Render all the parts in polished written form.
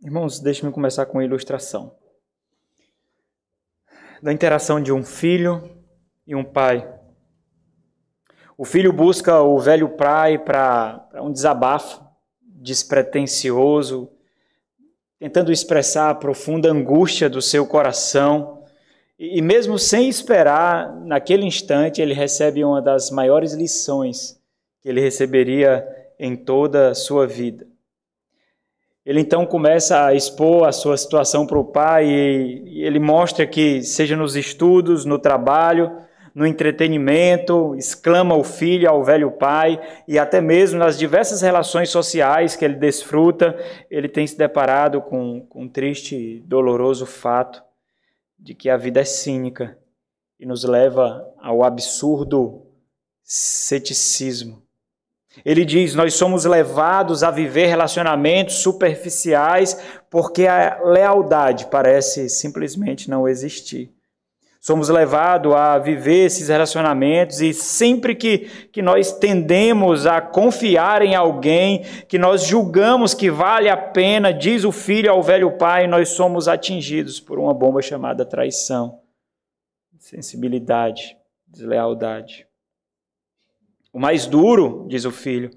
Irmãos, deixe-me começar com uma ilustração da interação de um filho e um pai. O filho busca o velho pai para um desabafo despretensioso, tentando expressar a profunda angústia do seu coração. E mesmo sem esperar, naquele instante, ele recebe uma das maiores lições que ele receberia em toda a sua vida. Ele então começa a expor a sua situação para o pai e ele mostra que, seja nos estudos, no trabalho, no entretenimento, exclama o filho ao velho pai e até mesmo nas diversas relações sociais que ele desfruta, ele tem se deparado com um triste e doloroso fato de que a vida é cínica e nos leva ao absurdo ceticismo. Ele diz, nós somos levados a viver relacionamentos superficiais porque a lealdade parece simplesmente não existir. Somos levados a viver esses relacionamentos e sempre que nós tendemos a confiar em alguém, que nós julgamos que vale a pena, diz o filho ao velho pai, nós somos atingidos por uma bomba chamada traição, insensibilidade, deslealdade. O mais duro, diz o filho,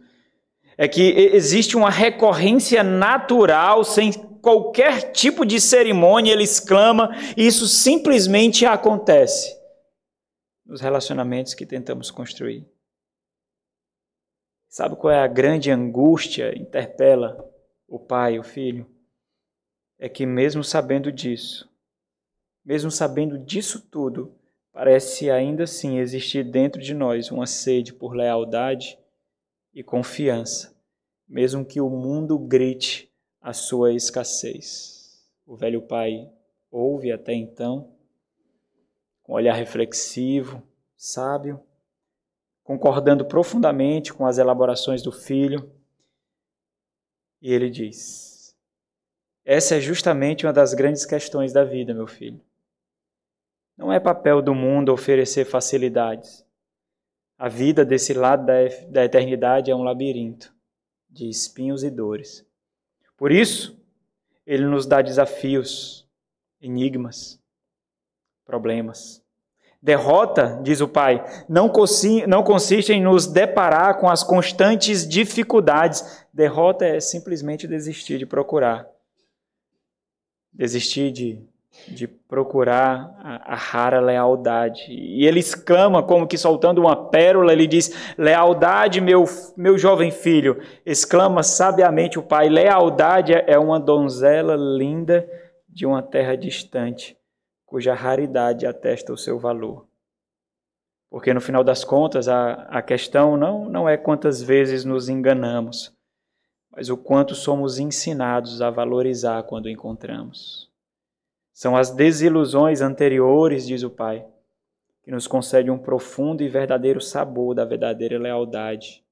é que existe uma recorrência natural, sem qualquer tipo de cerimônia, ele exclama, e isso simplesmente acontece nos relacionamentos que tentamos construir. Sabe qual é a grande angústia? Interpela o pai, o filho. É que mesmo sabendo disso tudo, parece ainda assim existir dentro de nós uma sede por lealdade e confiança, mesmo que o mundo grite a sua escassez. O velho pai ouve até então, com um olhar reflexivo, sábio, concordando profundamente com as elaborações do filho, e ele diz, essa é justamente uma das grandes questões da vida, meu filho. Não é papel do mundo oferecer facilidades. A vida desse lado da eternidade é um labirinto de espinhos e dores. Por isso, ele nos dá desafios, enigmas, problemas. Derrota, diz o pai, não consiste em nos deparar com as constantes dificuldades. Derrota é simplesmente desistir de procurar. Desistir de procurar a rara lealdade. E ele exclama como que soltando uma pérola, ele diz, lealdade, meu jovem filho, exclama sabiamente o pai, lealdade é uma donzela linda de uma terra distante, cuja raridade atesta o seu valor. Porque no final das contas, a questão não é quantas vezes nos enganamos, mas o quanto somos ensinados a valorizar quando encontramos. São as desilusões anteriores, diz o pai, que nos concedem um profundo e verdadeiro sabor da verdadeira lealdade,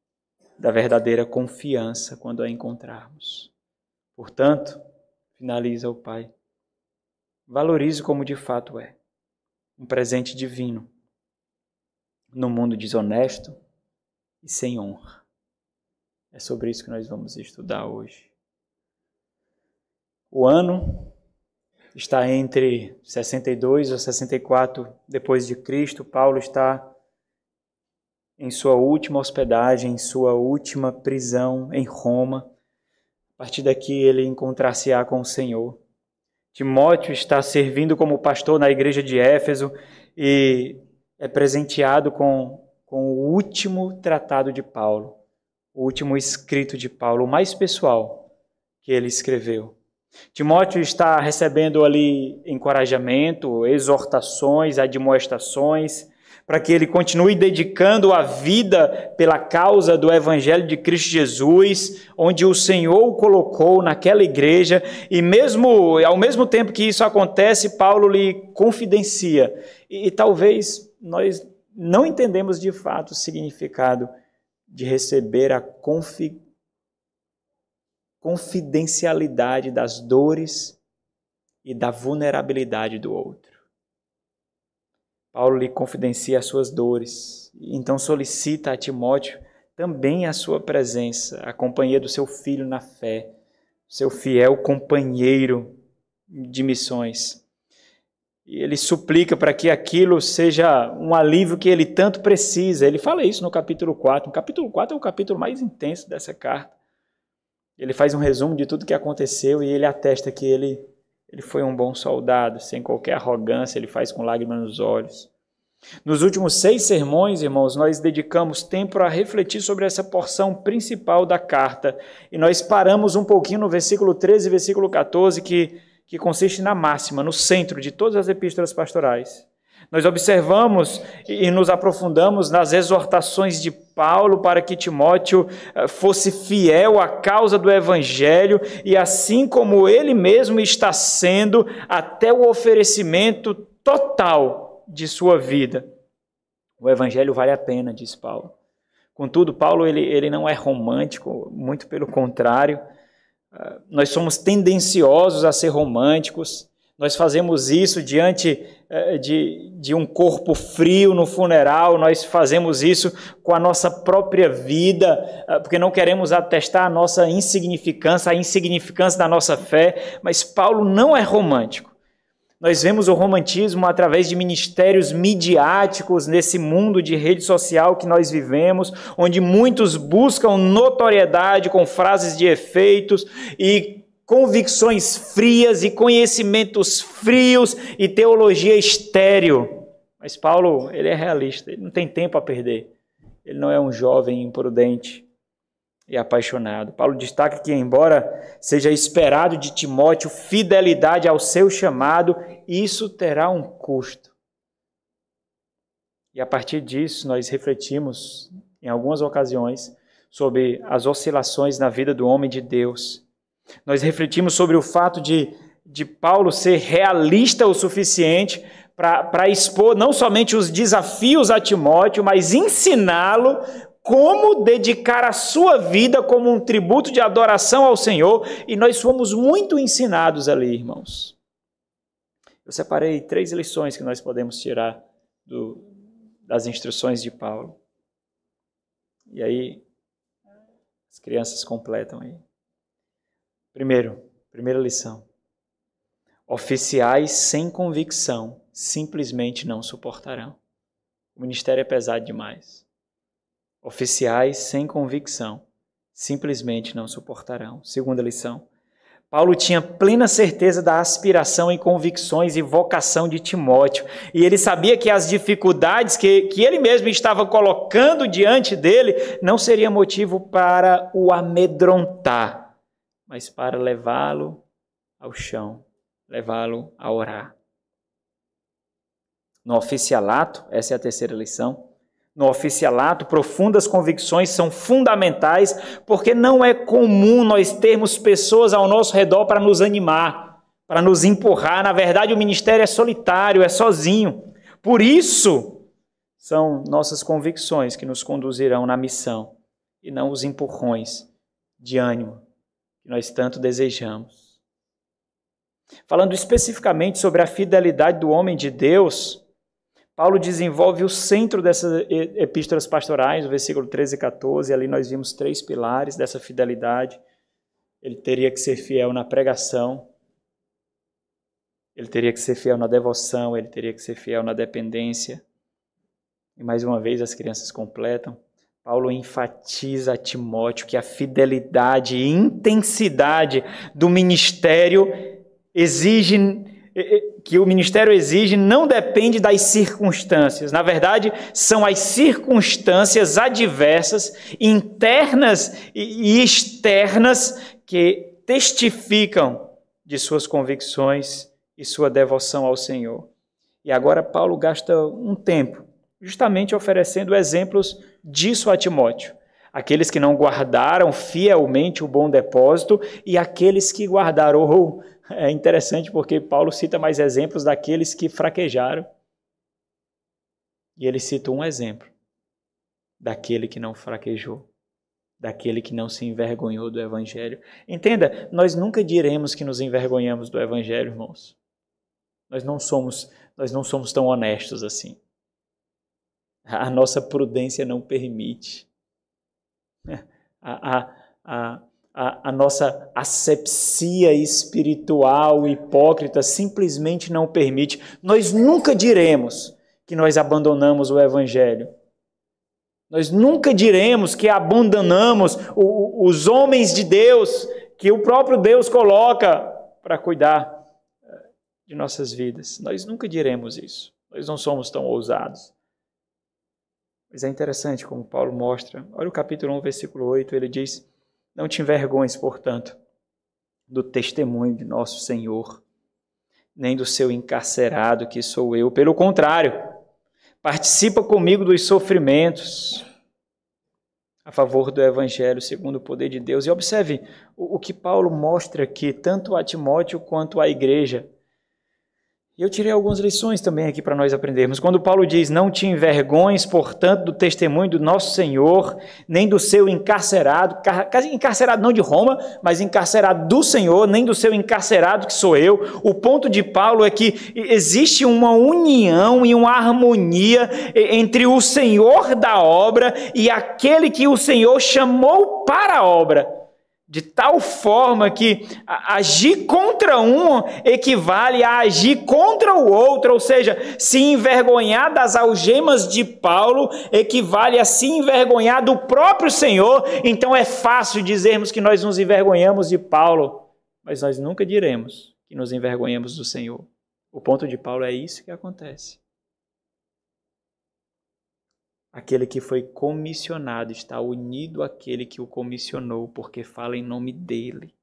da verdadeira confiança quando a encontrarmos. Portanto, finaliza o pai, valorize como de fato é, um presente divino, no mundo desonesto e sem honra. É sobre isso que nós vamos estudar hoje. O ano está entre 62 ou 64 depois de Cristo. Paulo está em sua última hospedagem, em sua última prisão em Roma. A partir daqui ele encontrar-se-á com o Senhor. Timóteo está servindo como pastor na igreja de Éfeso e é presenteado com o último tratado de Paulo, o último escrito de Paulo, o mais pessoal que ele escreveu. Timóteo está recebendo ali encorajamento, exortações, admoestações, para que ele continue dedicando a vida pela causa do Evangelho de Cristo Jesus, onde o Senhor o colocou naquela igreja, e ao mesmo tempo que isso acontece, Paulo lhe confidencia. E talvez nós não entendemos de fato o significado de receber a confidencialidade das dores e da vulnerabilidade do outro. Paulo lhe confidencia as suas dores, então solicita a Timóteo também a sua presença, a companhia do seu filho na fé, seu fiel companheiro de missões. E ele suplica para que aquilo seja um alívio que ele tanto precisa. Ele fala isso no capítulo 4. O capítulo 4 é o capítulo mais intenso dessa carta. Ele faz um resumo de tudo que aconteceu e ele atesta que ele foi um bom soldado, sem qualquer arrogância, ele faz com lágrimas nos olhos. Nos últimos 6 sermões, irmãos, nós dedicamos tempo a refletir sobre essa porção principal da carta. E nós paramos um pouquinho no versículo 13 e versículo 14, que consiste na máxima, no centro de todas as epístolas pastorais. Nós observamos e nos aprofundamos nas exortações de Paulo para que Timóteo fosse fiel à causa do Evangelho e assim como ele mesmo está sendo até o oferecimento total de sua vida. O Evangelho vale a pena, diz Paulo. Contudo, Paulo ele não é romântico, muito pelo contrário. Nós somos tendenciosos a ser românticos, nós fazemos isso diante de um corpo frio no funeral, nós fazemos isso com a nossa própria vida, porque não queremos atestar a nossa insignificância, a insignificância da nossa fé, mas Paulo não é romântico. Nós vemos o romantismo através de ministérios midiáticos nesse mundo de rede social que nós vivemos, onde muitos buscam notoriedade com frases de efeitos e convicções frias e conhecimentos frios e teologia estéril. Mas Paulo, ele é realista, ele não tem tempo a perder. Ele não é um jovem imprudente e apaixonado. Paulo destaca que, embora seja esperado de Timóteo fidelidade ao seu chamado, isso terá um custo. E a partir disso, nós refletimos, em algumas ocasiões, sobre as oscilações na vida do homem de Deus. Nós refletimos sobre o fato de Paulo ser realista o suficiente para expor não somente os desafios a Timóteo, mas ensiná-lo como dedicar a sua vida como um tributo de adoração ao Senhor, e nós fomos muito ensinados ali, irmãos. Eu separei 3 lições que nós podemos tirar das instruções de Paulo. E aí, as crianças completam aí. Primeira lição. Oficiais sem convicção simplesmente não suportarão. O ministério é pesado demais. Oficiais sem convicção simplesmente não suportarão. Segunda lição. Paulo tinha plena certeza da aspiração e convicções e vocação de Timóteo. E ele sabia que as dificuldades que ele mesmo estava colocando diante dele não seria motivo para o amedrontar, mas para levá-lo ao chão, levá-lo a orar. No oficialato, essa é a terceira lição, no oficialato, profundas convicções são fundamentais, porque não é comum nós termos pessoas ao nosso redor para nos animar, para nos empurrar. Na verdade, o ministério é solitário, é sozinho. Por isso, são nossas convicções que nos conduzirão na missão, e não os empurrões de ânimo que nós tanto desejamos. Falando especificamente sobre a fidelidade do homem de Deus, Paulo desenvolve o centro dessas epístolas pastorais, no versículo 13 e 14, ali nós vimos 3 pilares dessa fidelidade. Ele teria que ser fiel na pregação, ele teria que ser fiel na devoção, ele teria que ser fiel na dependência. E mais uma vez as crianças completam. Paulo enfatiza a Timóteo que a fidelidade e intensidade do ministério que o ministério exige não depende das circunstâncias. Na verdade, são as circunstâncias adversas, internas e externas, que testificam de suas convicções e sua devoção ao Senhor. E agora Paulo gasta um tempo justamente oferecendo exemplos disso a Timóteo. Aqueles que não guardaram fielmente o bom depósito e aqueles que guardaram. É interessante porque Paulo cita mais exemplos daqueles que fraquejaram. E ele cita um exemplo daquele que não fraquejou, daquele que não se envergonhou do Evangelho. Entenda, nós nunca diremos que nos envergonhamos do Evangelho, irmãos. Nós não somos tão honestos assim. A nossa prudência não permite. A a nossa asepsia espiritual hipócrita simplesmente não permite. Nós nunca diremos que nós abandonamos o Evangelho. Nós nunca diremos que abandonamos os homens de Deus, que o próprio Deus coloca para cuidar de nossas vidas. Nós nunca diremos isso. Nós não somos tão ousados. Mas é interessante como Paulo mostra. Olha o capítulo 1, versículo 8, ele diz: não te envergonhes, portanto, do testemunho de nosso Senhor, nem do seu encarcerado, que sou eu. Pelo contrário, participa comigo dos sofrimentos a favor do Evangelho, segundo o poder de Deus. E observe o que Paulo mostra aqui, tanto a Timóteo quanto à igreja. E eu tirei algumas lições também aqui para nós aprendermos. Quando Paulo diz, não te envergonhes, portanto, do testemunho do nosso Senhor, nem do seu encarcerado, encarcerado não de Roma, mas encarcerado do Senhor, nem do seu encarcerado, que sou eu. O ponto de Paulo é que existe uma união e uma harmonia entre o Senhor da obra e aquele que o Senhor chamou para a obra. De tal forma que agir contra um equivale a agir contra o outro, ou seja, se envergonhar das algemas de Paulo equivale a se envergonhar do próprio Senhor. Então é fácil dizermos que nós nos envergonhamos de Paulo, mas nós nunca diremos que nos envergonhamos do Senhor. O ponto de Paulo é isso que acontece. Aquele que foi comissionado está unido àquele que o comissionou, porque fala em nome dele.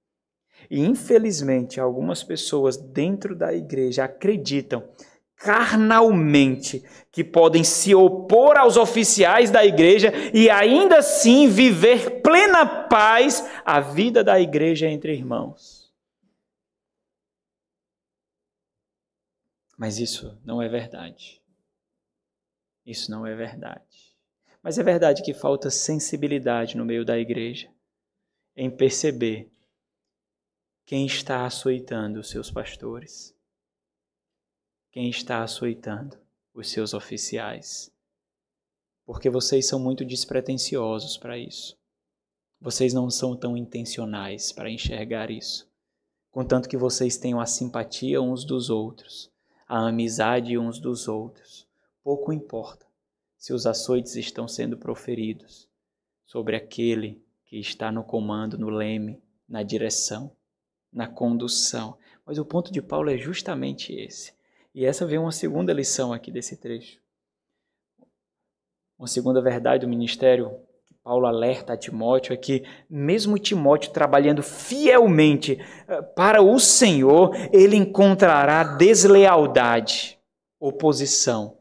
E, infelizmente, algumas pessoas dentro da igreja acreditam carnalmente que podem se opor aos oficiais da igreja e ainda assim viver plena paz a vida da igreja entre irmãos. Mas isso não é verdade. Isso não é verdade. Mas é verdade que falta sensibilidade no meio da igreja em perceber quem está açoitando os seus pastores, quem está açoitando os seus oficiais. Porque vocês são muito despretensiosos para isso. Vocês não são tão intencionais para enxergar isso. Contanto que vocês tenham a simpatia uns dos outros, a amizade uns dos outros. Pouco importa se os açoites estão sendo proferidos sobre aquele que está no comando, no leme, na direção, na condução. Mas o ponto de Paulo é justamente esse. E essa vem uma segunda lição aqui desse trecho. Uma segunda verdade do ministério que Paulo alerta a Timóteo é que, mesmo Timóteo trabalhando fielmente para o Senhor, ele encontrará deslealdade, oposição,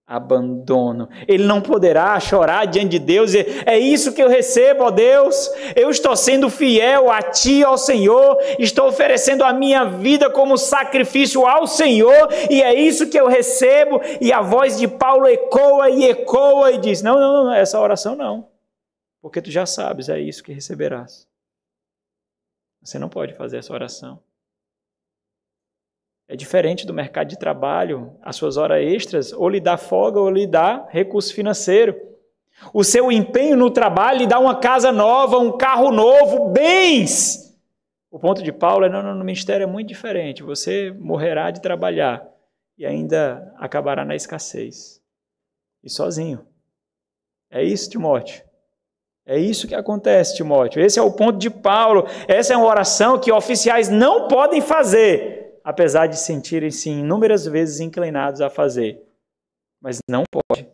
abandono. Ele não poderá chorar diante de Deus e dizer, é isso que eu recebo, ó Deus, eu estou sendo fiel a Ti, ó Senhor, estou oferecendo a minha vida como sacrifício ao Senhor e é isso que eu recebo. E a voz de Paulo ecoa e diz, não, essa oração não, porque tu já sabes, é isso que receberás. Você não pode fazer essa oração. É diferente do mercado de trabalho, as suas horas extras ou lhe dá folga ou lhe dá recurso financeiro. O seu empenho no trabalho lhe dá uma casa nova, um carro novo, bens. O ponto de Paulo é, não, no ministério é muito diferente. Você morrerá de trabalhar e ainda acabará na escassez. E sozinho. É isso, Timóteo. É isso que acontece, Timóteo. Esse é o ponto de Paulo. Essa é uma oração que oficiais não podem fazer, apesar de sentirem-se inúmeras vezes inclinados a fazer. Mas não pode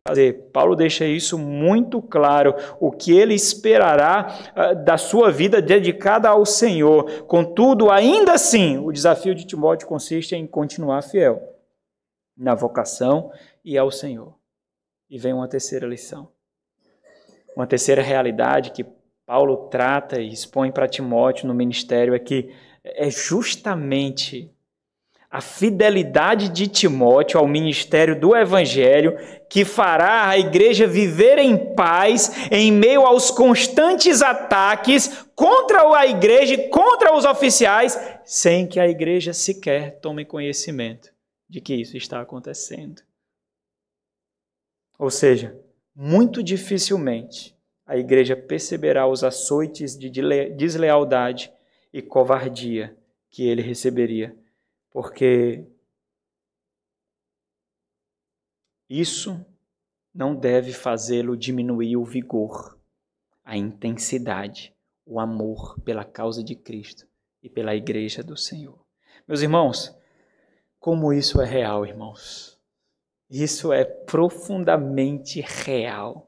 fazer. Paulo deixa isso muito claro, o que ele esperará da sua vida dedicada ao Senhor. Contudo, ainda assim, o desafio de Timóteo consiste em continuar fiel na vocação e ao Senhor. E vem uma terceira lição. Uma terceira realidade que Paulo trata e expõe para Timóteo no ministério é que é justamente a fidelidade de Timóteo ao ministério do Evangelho que fará a igreja viver em paz em meio aos constantes ataques contra a igreja e contra os oficiais, sem que a igreja sequer tome conhecimento de que isso está acontecendo. Ou seja, muito dificilmente a igreja perceberá os açoites de deslealdade e covardia que ele receberia, porque isso não deve fazê-lo diminuir o vigor, a intensidade, o amor pela causa de Cristo e pela igreja do Senhor. Meus irmãos, como isso é real, irmãos. Isso é profundamente real.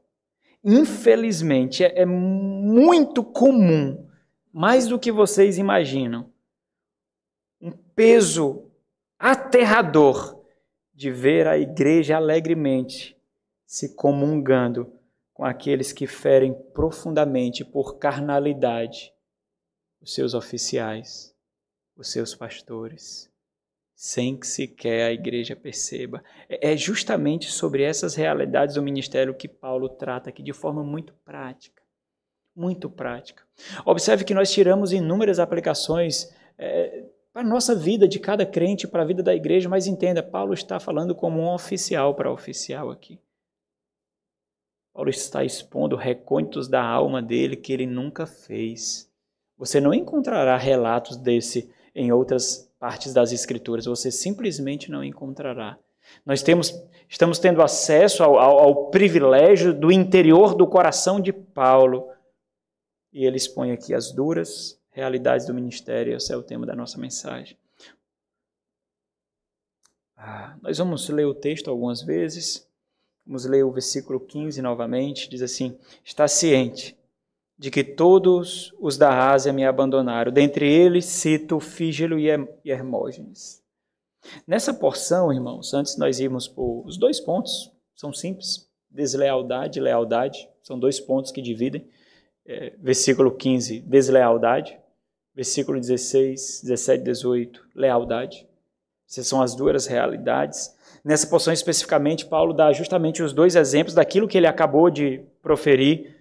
Infelizmente, é muito comum, mais do que vocês imaginam, um peso aterrador de ver a igreja alegremente se comungando com aqueles que ferem profundamente por carnalidade os seus oficiais, os seus pastores, sem que sequer a igreja perceba. É justamente sobre essas realidades do ministério que Paulo trata aqui de forma muito prática. Muito prática. Observe que nós tiramos inúmeras aplicações para a nossa vida, de cada crente, para a vida da igreja, mas entenda, Paulo está falando como um oficial para oficial aqui. Paulo está expondo recônditos da alma dele que ele nunca fez. Você não encontrará relatos desse em outras partes das Escrituras, você simplesmente não encontrará. Nós estamos tendo acesso ao privilégio do interior do coração de Paulo, e ele expõe aqui as duras realidades do ministério. Esse é o tema da nossa mensagem. Nós vamos ler o texto algumas vezes. Vamos ler o versículo 15 novamente. Diz assim: está ciente de que todos os da Ásia me abandonaram. Dentre eles cito Fígelo e Hermógenes. Nessa porção, irmãos, antes nós irmos por os 2 pontos, são simples, deslealdade e lealdade, são 2 pontos que dividem. Versículo 15, deslealdade. Versículo 16, 17, 18, lealdade. Essas são as duras realidades. Nessa porção especificamente, Paulo dá justamente os 2 exemplos daquilo que ele acabou de proferir.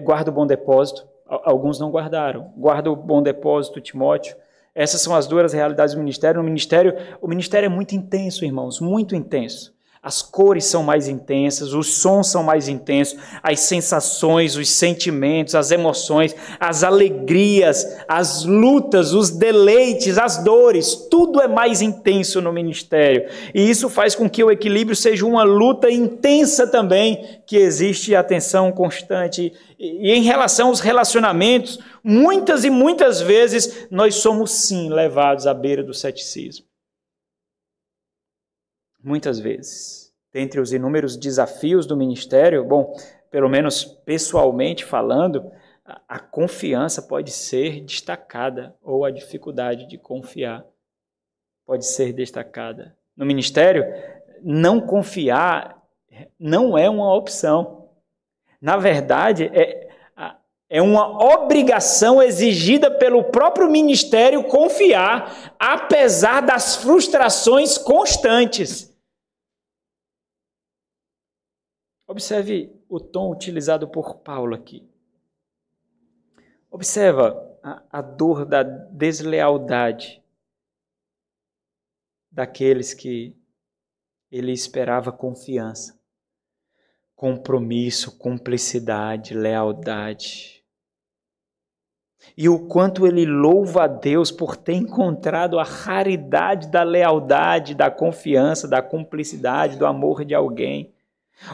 Guarda o bom depósito. Alguns não guardaram. Guarda o bom depósito, Timóteo. Essas são as duras realidades do ministério. O ministério é muito intenso, irmãos, muito intenso. As cores são mais intensas, os sons são mais intensos, as sensações, os sentimentos, as emoções, as alegrias, as lutas, os deleites, as dores, tudo é mais intenso no ministério. E isso faz com que o equilíbrio seja uma luta intensa também, que existe atenção constante. E em relação aos relacionamentos, muitas e muitas vezes nós somos sim levados à beira do ceticismo. Muitas vezes. Dentre os inúmeros desafios do ministério, bom, pelo menos pessoalmente falando, a confiança pode ser destacada, ou a dificuldade de confiar pode ser destacada. No ministério, não confiar não é uma opção. Na verdade, é uma obrigação exigida pelo próprio ministério confiar, apesar das frustrações constantes. Observe o tom utilizado por Paulo aqui. Observa a dor da deslealdade daqueles que ele esperava confiança, compromisso, cumplicidade, lealdade. E o quanto ele louva a Deus por ter encontrado a raridade da lealdade, da confiança, da cumplicidade, do amor de alguém.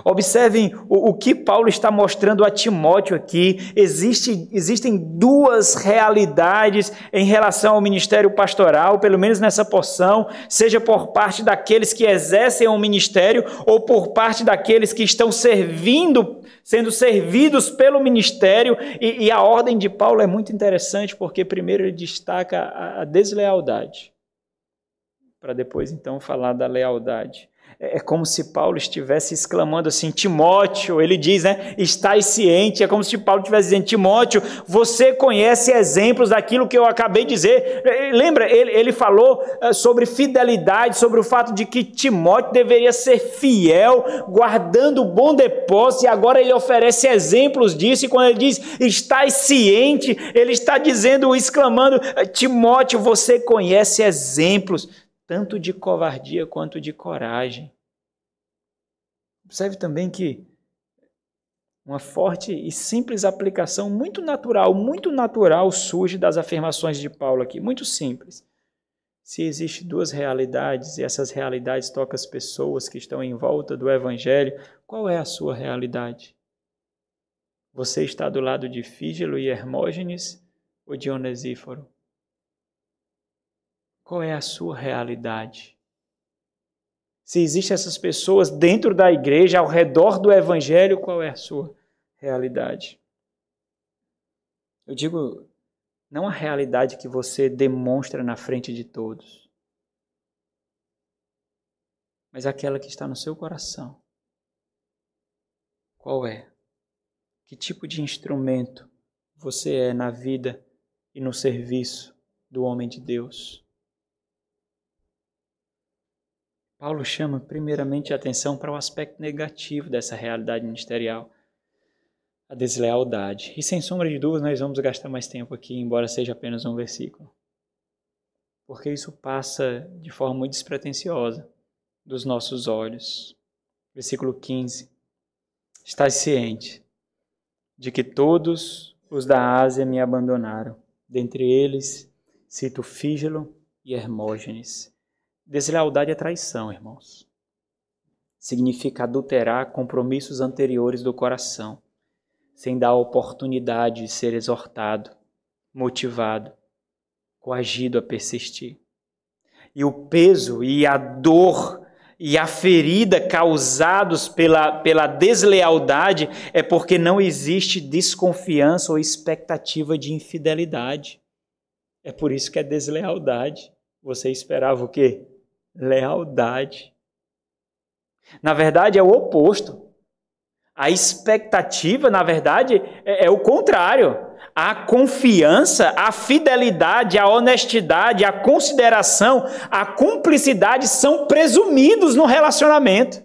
Observem o que Paulo está mostrando a Timóteo aqui. Existem 2 realidades em relação ao ministério pastoral, pelo menos nessa porção, seja por parte daqueles que exercem o ministério ou por parte daqueles que estão sendo servidos pelo ministério. E a ordem de Paulo é muito interessante, porque primeiro ele destaca a deslealdade, para depois então falar da lealdade. É como se Paulo estivesse exclamando assim, Timóteo, ele diz, né, estás ciente, é como se Paulo estivesse dizendo, Timóteo, você conhece exemplos daquilo que eu acabei de dizer. Lembra, ele falou sobre fidelidade, sobre o fato de que Timóteo deveria ser fiel, guardando o bom depósito, e agora ele oferece exemplos disso, e quando ele diz, estás ciente, ele está dizendo, exclamando, Timóteo, você conhece exemplos, tanto de covardia quanto de coragem. Observe também que Uma forte e simples aplicação muito natural surge das afirmações de Paulo aqui, muito simples. Se existem duas realidades e essas realidades tocam as pessoas que estão em volta do Evangelho, qual é a sua realidade? Você está do lado de Fígelo e Hermógenes ou de Onesíforo? Qual é a sua realidade? Se existem essas pessoas dentro da igreja, ao redor do Evangelho, qual é a sua realidade? Eu digo, não a realidade que você demonstra na frente de todos, mas aquela que está no seu coração. Qual é? Que tipo de instrumento você é na vida e no serviço do homem de Deus? Paulo chama primeiramente a atenção para o aspecto negativo dessa realidade ministerial, a deslealdade. E sem sombra de dúvidas nós vamos gastar mais tempo aqui, embora seja apenas um versículo. Porque isso passa de forma muito despretensiosa dos nossos olhos. Versículo 15. Estás ciente de que todos os da Ásia me abandonaram. Dentre eles, cito Fígelo e Hermógenes. Deslealdade é traição, irmãos. Significa adulterar compromissos anteriores do coração, sem dar a oportunidade de ser exortado, motivado, coagido a persistir. E o peso e a dor e a ferida causados pela deslealdade é porque não existe desconfiança ou expectativa de infidelidade. É por isso que é deslealdade. Você esperava o quê? Lealdade. Na verdade, é o oposto. A expectativa, na verdade, é o contrário. A confiança, a fidelidade, a honestidade, a consideração, a cumplicidade são presumidos no relacionamento,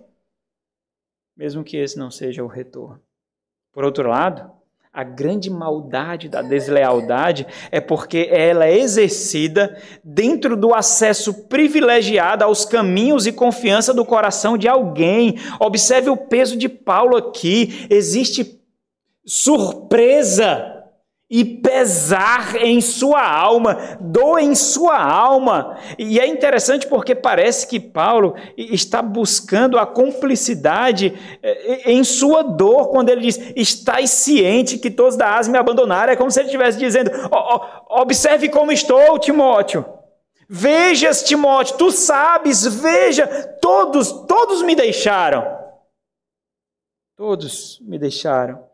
mesmo que esse não seja o retorno. Por outro lado, a grande maldade da deslealdade é porque ela é exercida dentro do acesso privilegiado aos caminhos e confiança do coração de alguém. Observe o peso de Paulo aqui. Existe surpresa e pesar em sua alma, dor em sua alma. E é interessante porque parece que Paulo está buscando a cumplicidade em sua dor, quando ele diz, estás ciente que todos da Ásia me abandonaram. É como se ele estivesse dizendo, observe como estou, Timóteo. Vejas, Timóteo, tu sabes, veja, todos me deixaram. Todos me deixaram.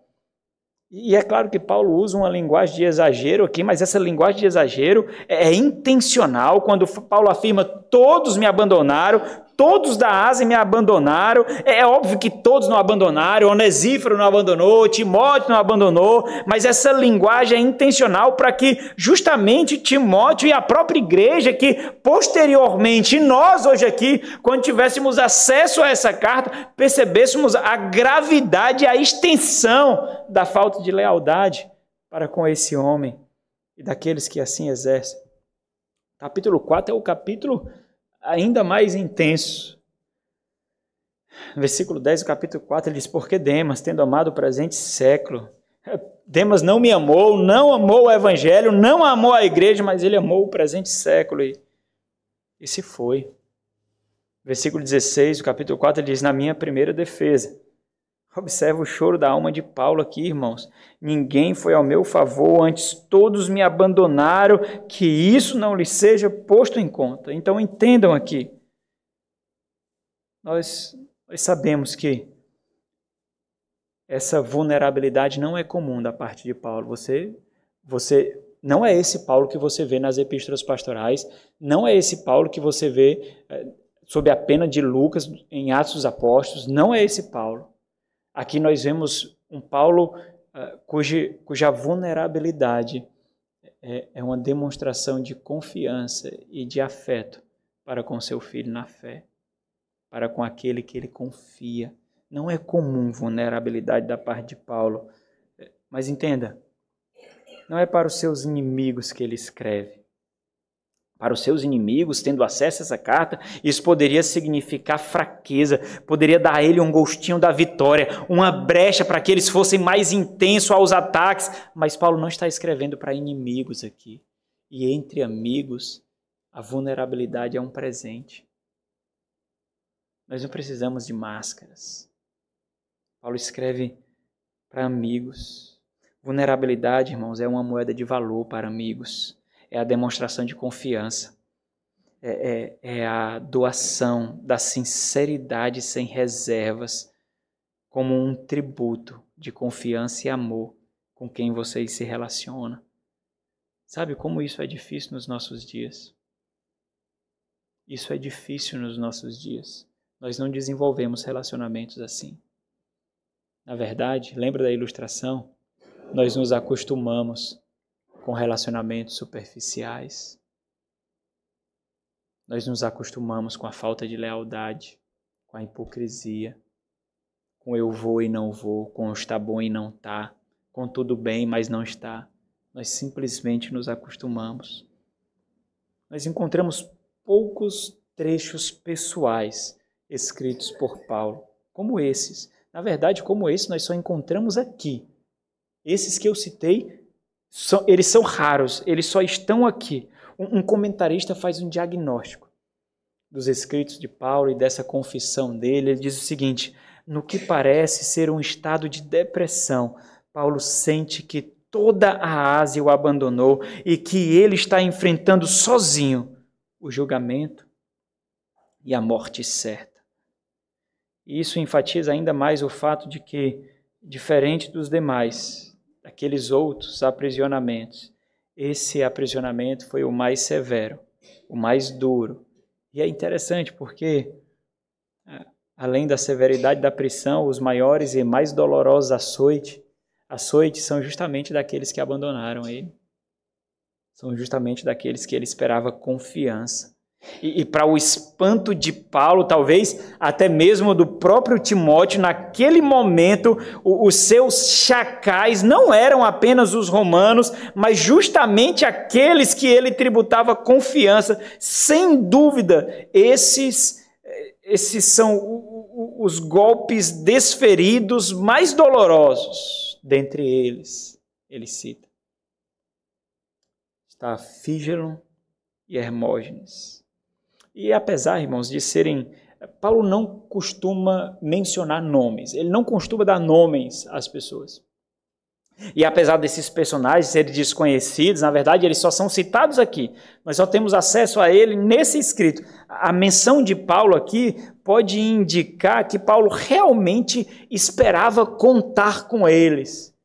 E é claro que Paulo usa uma linguagem de exagero aqui, mas essa linguagem de exagero é intencional. Quando Paulo afirma, todos me abandonaram, todos da Ásia me abandonaram, é óbvio que todos não abandonaram, Onesíforo não abandonou, Timóteo não abandonou, mas essa linguagem é intencional para que justamente Timóteo e a própria igreja, que posteriormente nós hoje aqui, quando tivéssemos acesso a essa carta, percebêssemos a gravidade e a extensão da falta de lealdade para com esse homem e daqueles que assim exercem. Capítulo 4 é o capítulo ainda mais intenso. No versículo 10 do capítulo 4, ele diz, porque Demas, tendo amado o presente século, Demas não me amou, não amou o evangelho, não amou a igreja, mas ele amou o presente século e se foi. Versículo 16 do capítulo 4, ele diz, na minha primeira defesa. Observa o choro da alma de Paulo aqui, irmãos. Ninguém foi ao meu favor, antes todos me abandonaram, que isso não lhe seja posto em conta. Então entendam aqui. Nós sabemos que essa vulnerabilidade não é comum da parte de Paulo. Você não é esse Paulo que você vê nas epístolas pastorais, não é esse Paulo que você vê sob a pena de Lucas em Atos dos Apóstolos, não é esse Paulo. Aqui nós vemos um Paulo cuja vulnerabilidade é uma demonstração de confiança e de afeto para com seu filho na fé, para com aquele que ele confia. Não é comum vulnerabilidade da parte de Paulo, mas entenda, não é para os seus inimigos que ele escreve. para os seus inimigos, tendo acesso a essa carta, isso poderia significar fraqueza, poderia dar a ele um gostinho da vitória, uma brecha para que eles fossem mais intensos aos ataques. Mas Paulo não está escrevendo para inimigos aqui. E entre amigos, a vulnerabilidade é um presente. Nós não precisamos de máscaras. Paulo escreve para amigos. Vulnerabilidade, irmãos, é uma moeda de valor para amigos. É a demonstração de confiança. É a doação da sinceridade sem reservas, como um tributo de confiança e amor com quem vocês se relacionam. Sabe como isso é difícil nos nossos dias? Isso é difícil nos nossos dias. Nós não desenvolvemos relacionamentos assim. Na verdade, lembra da ilustração? Nós nos acostumamos com relacionamentos superficiais. Nós nos acostumamos com a falta de lealdade, com a hipocrisia, com eu vou e não vou, com está bom e não está, com tudo bem, mas não está. Nós simplesmente nos acostumamos. Nós encontramos poucos trechos pessoais escritos por Paulo, como esses. Na verdade, como esse, nós só encontramos aqui. Esses que eu citei, eles são raros, eles só estão aqui. Um comentarista faz um diagnóstico dos escritos de Paulo e dessa confissão dele. Ele diz o seguinte: no que parece ser um estado de depressão, Paulo sente que toda a Ásia o abandonou e que ele está enfrentando sozinho o julgamento e a morte certa. E isso enfatiza ainda mais o fato de que, diferente dos demais, aqueles outros aprisionamentos, esse aprisionamento foi o mais severo, o mais duro. E é interessante porque, além da severidade da prisão, os maiores e mais dolorosos açoites são justamente daqueles que abandonaram ele. São justamente daqueles que ele esperava confiança. E para o espanto de Paulo, talvez até mesmo do próprio Timóteo, naquele momento, os seus chacais não eram apenas os romanos, mas justamente aqueles que ele tributava confiança. Sem dúvida, esses são os golpes desferidos mais dolorosos. Dentre eles, ele cita, está Fígelon e Hermógenes. E apesar, irmãos, de serem... Paulo não costuma mencionar nomes, ele não costuma dar nomes às pessoas. E apesar desses personagens serem desconhecidos, na verdade, eles só são citados aqui. Nós só temos acesso a ele nesse escrito. A menção de Paulo aqui pode indicar que Paulo realmente esperava contar com eles.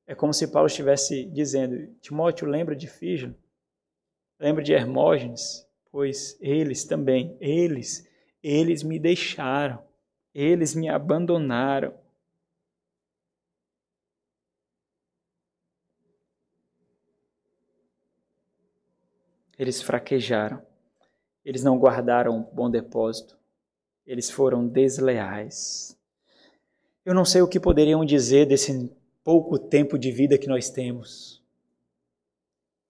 É como se Paulo estivesse dizendo: Timóteo, lembra de Fígelon? Lembra de Hermógenes? Pois eles também, eles me deixaram, eles me abandonaram. Eles fraquejaram, eles não guardaram um bom depósito, eles foram desleais. Eu não sei o que poderiam dizer desse pouco tempo de vida que nós temos.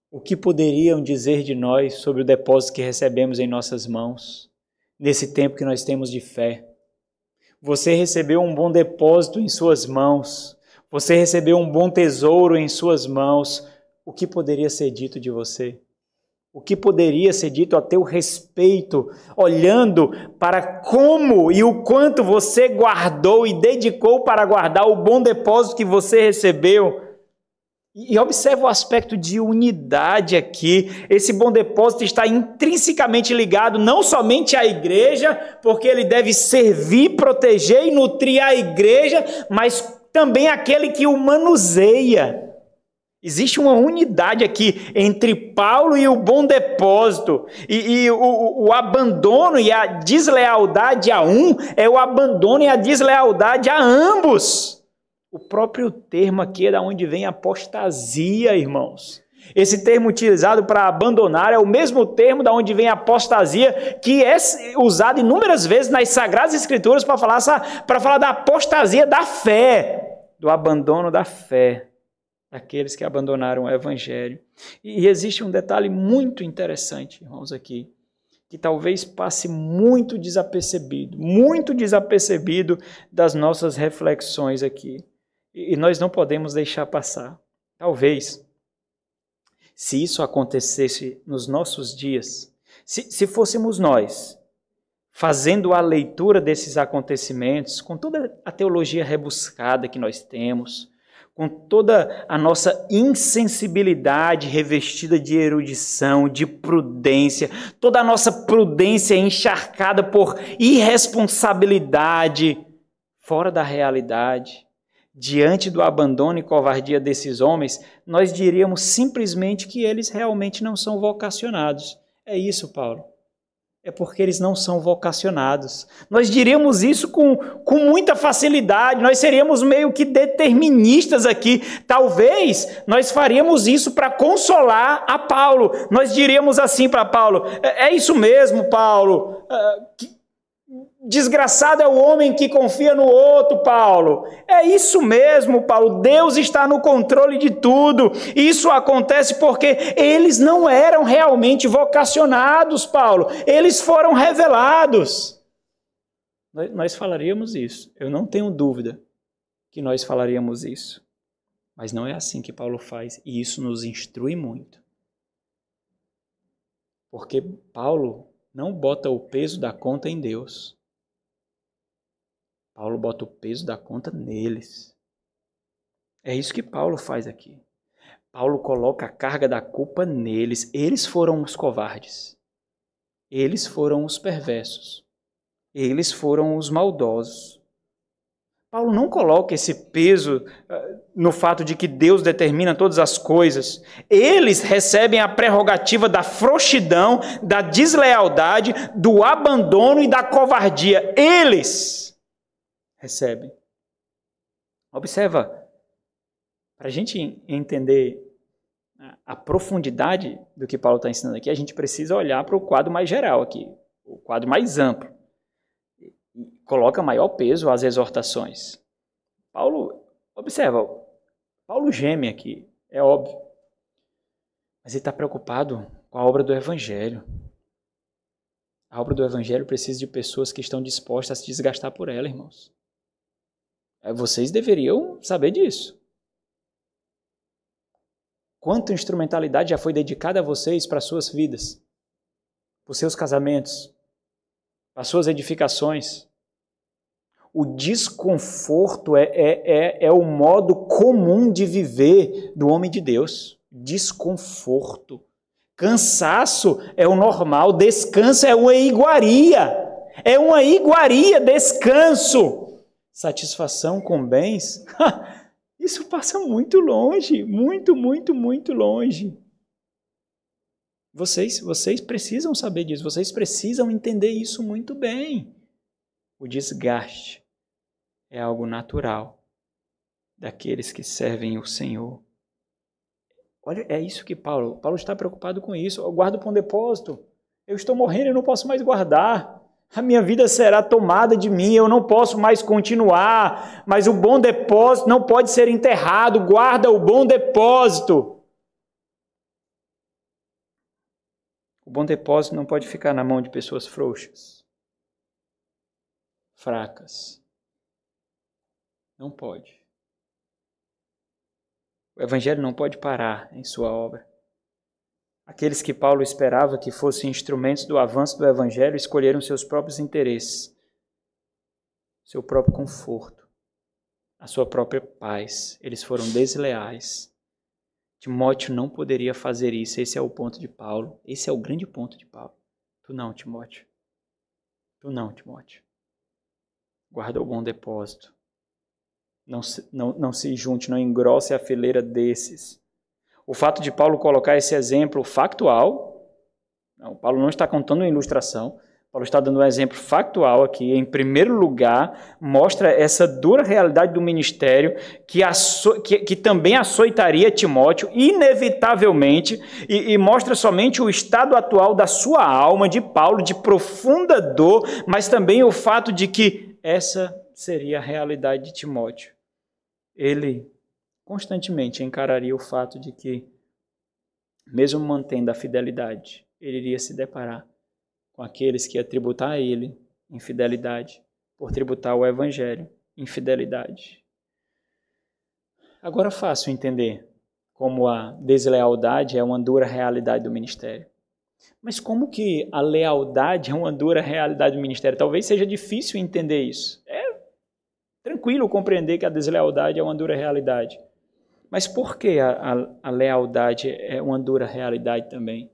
O que poderiam dizer de nós sobre o depósito que recebemos em nossas mãos, nesse tempo que nós temos de fé? Você recebeu um bom depósito em suas mãos, você recebeu um bom tesouro em suas mãos. O que poderia ser dito de você? O que poderia ser dito a teu respeito, olhando para como e o quanto você guardou e dedicou para guardar o bom depósito que você recebeu? E observa o aspecto de unidade aqui. Esse bom depósito está intrinsecamente ligado não somente à igreja, porque ele deve servir, proteger e nutrir a igreja, mas também aquele que o manuseia. Existe uma unidade aqui entre Paulo e o bom depósito. E o abandono e a deslealdade a um é o abandono e a deslealdade a ambos. O próprio termo aqui é da onde vem apostasia, irmãos. Esse termo utilizado para abandonar é o mesmo termo da onde vem apostasia, que é usado inúmeras vezes nas Sagradas Escrituras para falar da apostasia da fé, do abandono da fé. daqueles que abandonaram o Evangelho. E existe um detalhe muito interessante, irmãos, aqui, que talvez passe muito desapercebido das nossas reflexões aqui. E nós não podemos deixar passar. Talvez, se isso acontecesse nos nossos dias, se fôssemos nós fazendo a leitura desses acontecimentos, com toda a teologia rebuscada que nós temos, com toda a nossa insensibilidade revestida de erudição, de prudência, toda a nossa prudência encharcada por irresponsabilidade, fora da realidade, diante do abandono e covardia desses homens, nós diríamos simplesmente que eles realmente não são vocacionados. É isso, Paulo. É porque eles não são vocacionados. Nós diríamos isso com muita facilidade, nós seríamos meio que deterministas aqui. Talvez nós faríamos isso para consolar a Paulo. Nós diríamos assim para Paulo: é isso mesmo, Paulo. Desgraçado é o homem que confia no outro, Paulo. É isso mesmo, Paulo. Deus está no controle de tudo. Isso acontece porque eles não eram realmente vocacionados, Paulo. Eles foram revelados. Nós falaríamos isso. Eu não tenho dúvida que nós falaríamos isso. Mas não é assim que Paulo faz. E isso nos instrui muito. Porque Paulo não bota o peso da conta em Deus. Paulo bota o peso da conta neles. É isso que Paulo faz aqui. Paulo coloca a carga da culpa neles. Eles foram os covardes. Eles foram os perversos. Eles foram os maldosos. Paulo não coloca esse peso no fato de que Deus determina todas as coisas. Eles recebem a prerrogativa da frouxidão, da deslealdade, do abandono e da covardia. Eles recebem. Observa, para a gente entender a profundidade do que Paulo está ensinando aqui, a gente precisa olhar para o quadro mais geral aqui, o quadro mais amplo. Coloca maior peso às exortações. Paulo, observa, Paulo geme aqui, é óbvio. Mas ele está preocupado com a obra do Evangelho. A obra do Evangelho precisa de pessoas que estão dispostas a se desgastar por ela, irmãos. Vocês deveriam saber disso. Quanta instrumentalidade já foi dedicada a vocês para as suas vidas, para os seus casamentos, para as suas edificações. O desconforto é o modo comum de viver do homem de Deus. Desconforto. Cansaço é o normal, descanso é uma iguaria. É uma iguaria, descanso. Satisfação com bens, isso passa muito longe, muito longe. Vocês precisam saber disso, vocês precisam entender isso muito bem. O desgaste é algo natural daqueles que servem o Senhor. Olha, é isso que Paulo está preocupado com isso. Eu guardo para um depósito, eu estou morrendo e não posso mais guardar. A minha vida será tomada de mim, eu não posso mais continuar, mas o bom depósito não pode ser enterrado, guarda o bom depósito. O bom depósito não pode ficar na mão de pessoas frouxas, fracas. Não pode. O Evangelho não pode parar em sua obra. Aqueles que Paulo esperava que fossem instrumentos do avanço do Evangelho escolheram seus próprios interesses, seu próprio conforto, a sua própria paz. Eles foram desleais. Timóteo não poderia fazer isso. Esse é o ponto de Paulo. Esse é o grande ponto de Paulo. Tu não, Timóteo. Tu não, Timóteo. Guarda o bom depósito. Não se junte, não engrosse a fileira desses. O fato de Paulo colocar esse exemplo factual, Paulo não está contando uma ilustração, Paulo está dando um exemplo factual aqui, em primeiro lugar, mostra essa dura realidade do ministério que também açoitaria Timóteo, inevitavelmente, e mostra somente o estado atual da sua alma, de Paulo, de profunda dor, mas também o fato de que essa seria a realidade de Timóteo. Ele constantemente encararia o fato de que, mesmo mantendo a fidelidade, ele iria se deparar com aqueles que iam tributar a ele infidelidade, por tributar o evangelho infidelidade. Agora é fácil entender como a deslealdade é uma dura realidade do ministério. Mas como que a lealdade é uma dura realidade do ministério? Talvez seja difícil entender isso. É tranquilo compreender que a deslealdade é uma dura realidade. Mas por que a lealdade é uma dura realidade também?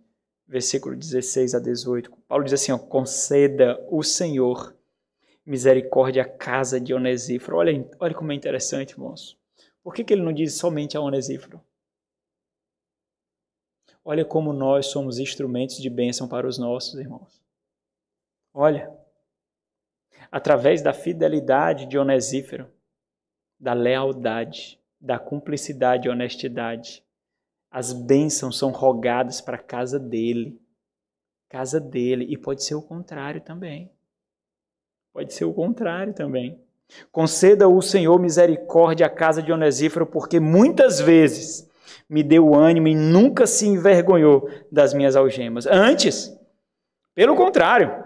Versículo 16 a 18. Paulo diz assim, ó, conceda o Senhor misericórdia à casa de Onesíforo. Olha como é interessante, irmãos. Por que ele não diz somente a Onesíforo? Olha como nós somos instrumentos de bênção para os nossos irmãos. Olha, através da fidelidade de Onesíforo, da lealdade, da cumplicidade e honestidade, as bênçãos são rogadas para a casa dele. Casa dele. E pode ser o contrário também. Pode ser o contrário também. Conceda o Senhor misericórdia à casa de Onesíforo, porque muitas vezes me deu ânimo e nunca se envergonhou das minhas algemas. Antes, pelo contrário,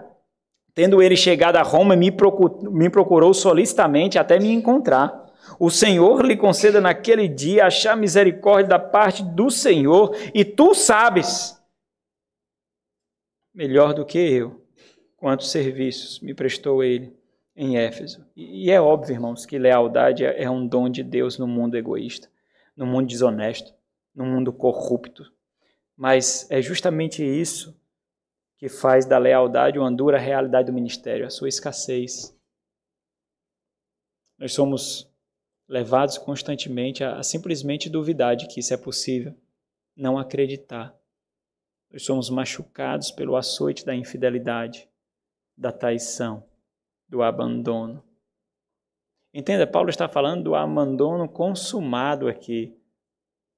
tendo ele chegado a Roma, me procurou solicitamente até me encontrar. O Senhor lhe conceda naquele dia achar misericórdia da parte do Senhor, e tu sabes, melhor do que eu, quantos serviços me prestou ele em Éfeso. E é óbvio, irmãos, que lealdade é um dom de Deus no mundo egoísta, no mundo desonesto, no mundo corrupto. Mas é justamente isso que faz da lealdade uma dura realidade do ministério, a sua escassez. Nós somos levados constantemente a simplesmente duvidar de que isso é possível, não acreditar. Nós somos machucados pelo açoite da infidelidade, da traição, do abandono. Entenda, Paulo está falando do abandono consumado aqui,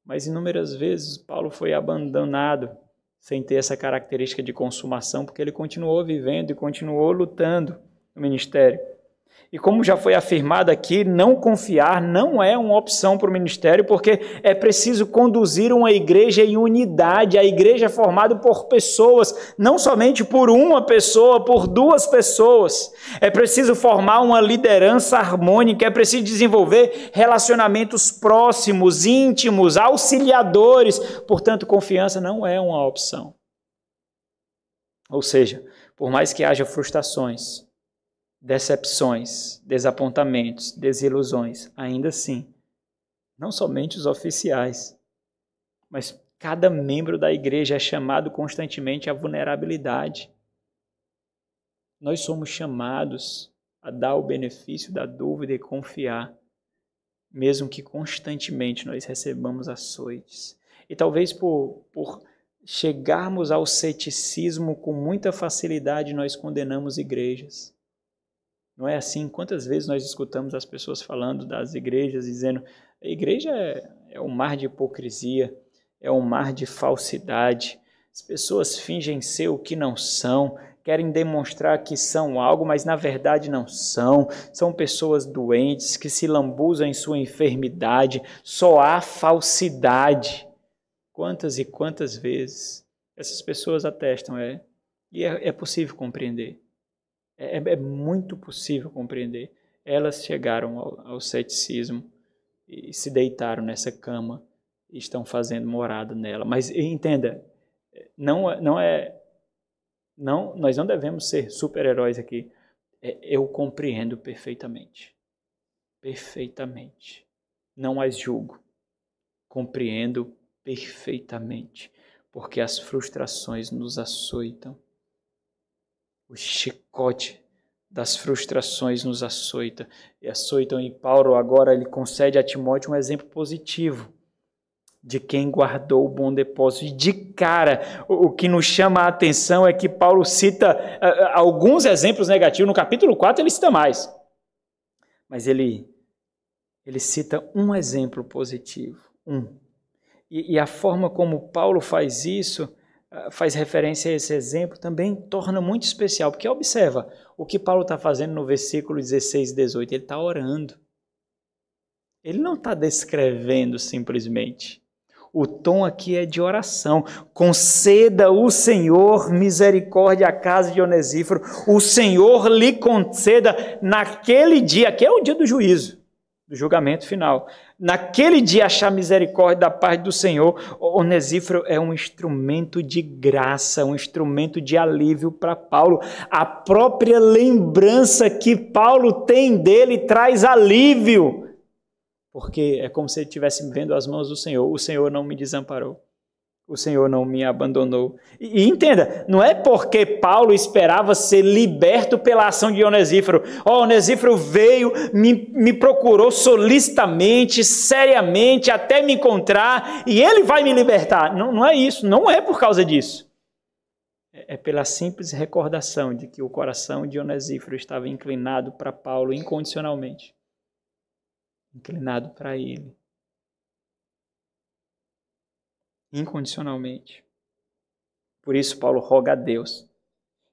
mas inúmeras vezes Paulo foi abandonado sem ter essa característica de consumação, porque ele continuou vivendo e continuou lutando no ministério. E como já foi afirmado aqui, não confiar não é uma opção para o ministério, porque é preciso conduzir uma igreja em unidade. A igreja é formada por pessoas, não somente por uma pessoa, por duas pessoas. É preciso formar uma liderança harmônica, é preciso desenvolver relacionamentos próximos, íntimos, auxiliadores. Portanto, confiança não é uma opção. Ou seja, por mais que haja frustrações, decepções, desapontamentos, desilusões, ainda assim, não somente os oficiais, mas cada membro da igreja é chamado constantemente à vulnerabilidade. Nós somos chamados a dar o benefício da dúvida e confiar, mesmo que constantemente nós recebamos açoites. E talvez por chegarmos ao ceticismo com muita facilidade, nós condenamos igrejas. Não é assim? Quantas vezes nós escutamos as pessoas falando das igrejas, dizendo a igreja é um mar de hipocrisia, é um mar de falsidade. As pessoas fingem ser o que não são, querem demonstrar que são algo, mas na verdade não são. São pessoas doentes que se lambuzam em sua enfermidade. Só há falsidade. Quantas e quantas vezes essas pessoas atestam, e é possível compreender. É muito possível compreender. Elas chegaram ao ceticismo e se deitaram nessa cama e estão fazendo morada nela. Mas entenda, nós não devemos ser super-heróis aqui. Eu compreendo perfeitamente. Perfeitamente. Não as julgo. Compreendo perfeitamente. Porque as frustrações nos açoitam. O chicote das frustrações nos açoitam. E Paulo agora ele concede a Timóteo um exemplo positivo de quem guardou o bom depósito. E de cara, o que nos chama a atenção é que Paulo cita alguns exemplos negativos. No capítulo 4 ele cita mais. Mas ele cita um exemplo positivo. E a forma como Paulo faz isso, faz referência a esse exemplo, também torna muito especial, porque observa o que Paulo está fazendo no versículo 16 e 18, ele está orando. Ele não está descrevendo simplesmente. O tom aqui é de oração. Conceda o Senhor misericórdia à casa de Onesíforo. O Senhor lhe conceda naquele dia, que é o dia do juízo, do julgamento final. Naquele dia achar misericórdia da parte do Senhor. Onesíforo é um instrumento de graça, um instrumento de alívio para Paulo. A própria lembrança que Paulo tem dele traz alívio. Porque é como se ele estivesse vendo as mãos do Senhor. O Senhor não me desamparou. O Senhor não me abandonou. E entenda, não é porque Paulo esperava ser liberto pela ação de Onesíforo. Onesíforo veio, me procurou solicitamente, seriamente, até me encontrar, e ele vai me libertar. Não é isso, não é por causa disso. É pela simples recordação de que o coração de Onesíforo estava inclinado para Paulo incondicionalmente. Inclinado para ele. Incondicionalmente. Por isso Paulo roga a Deus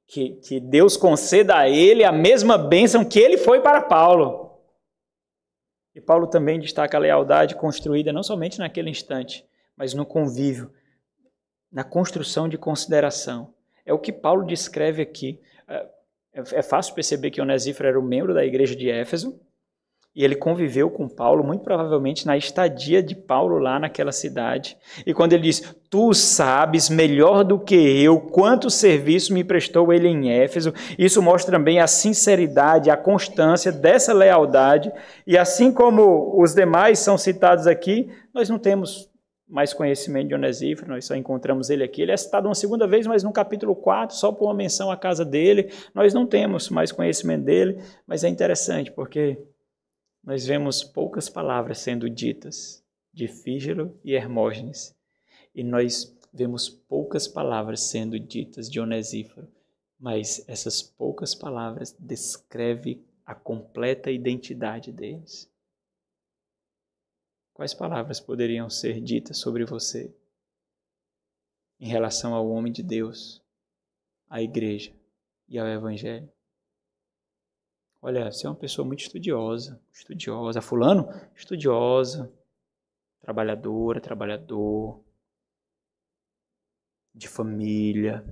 que Deus conceda a ele a mesma bênção que ele foi para Paulo. E Paulo também destaca a lealdade construída não somente naquele instante, mas no convívio, na construção de consideração. É o que Paulo descreve aqui. É fácil perceber que Onesíforo era um membro da igreja de Éfeso, e ele conviveu com Paulo, muito provavelmente na estadia de Paulo lá naquela cidade. E quando ele diz, tu sabes melhor do que eu quanto serviço me prestou ele em Éfeso, isso mostra também a sinceridade, a constância dessa lealdade. E assim como os demais são citados aqui, nós não temos mais conhecimento de Onesíforo, nós só encontramos ele aqui. Ele é citado uma segunda vez, mas no capítulo 4, só por uma menção à casa dele. Nós não temos mais conhecimento dele, mas é interessante porque nós vemos poucas palavras sendo ditas de Fígelo e Hermógenes. E nós vemos poucas palavras sendo ditas de Onesíforo. Mas essas poucas palavras descrevem a completa identidade deles. Quais palavras poderiam ser ditas sobre você em relação ao homem de Deus, à igreja e ao evangelho? Olha, você é uma pessoa muito estudiosa. Fulano, estudiosa, trabalhadora, trabalhador, de família,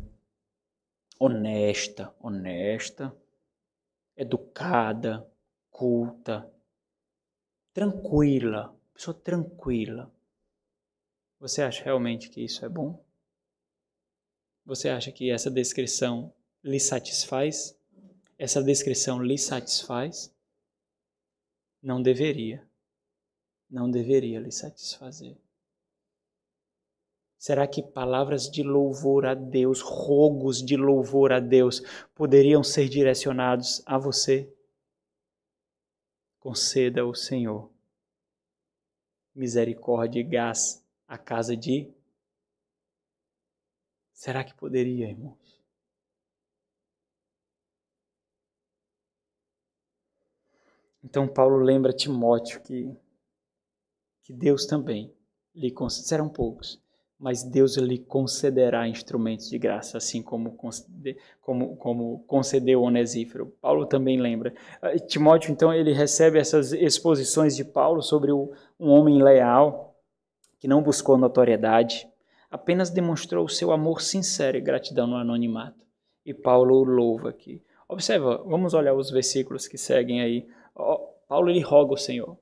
honesta, educada, culta, tranquila, pessoa tranquila. Você acha realmente que isso é bom? Você acha que essa descrição lhe satisfaz? Essa descrição lhe satisfaz? Não deveria. Não deveria lhe satisfazer. Será que palavras de louvor a Deus, rogos de louvor a Deus, poderiam ser direcionados a você? Conceda ao Senhor misericórdia e graça à casa de... Será que poderia, irmãos? Então Paulo lembra Timóteo que Deus também lhe concederá, serão poucos, mas Deus lhe concederá instrumentos de graça, assim como concedeu Onesíforo. Paulo também lembra. Timóteo, então, ele recebe essas exposições de Paulo sobre um homem leal, que não buscou notoriedade, apenas demonstrou o seu amor sincero e gratidão no anonimato. E Paulo o louva aqui. Observa, vamos olhar os versículos que seguem aí. Paulo ele roga ao Senhor.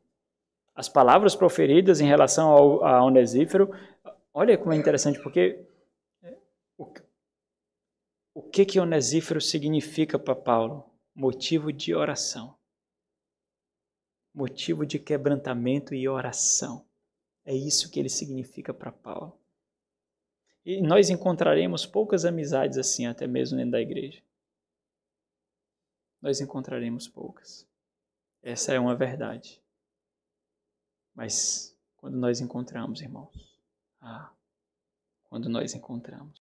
As palavras proferidas em relação a Onesíforo, olha como é interessante, porque o que Onesíforo significa para Paulo? Motivo de oração. Motivo de quebrantamento e oração. É isso que ele significa para Paulo. E nós encontraremos poucas amizades assim, até mesmo dentro da igreja. Nós encontraremos poucas. Essa é uma verdade. Mas quando nós encontramos, irmãos, quando nós encontramos,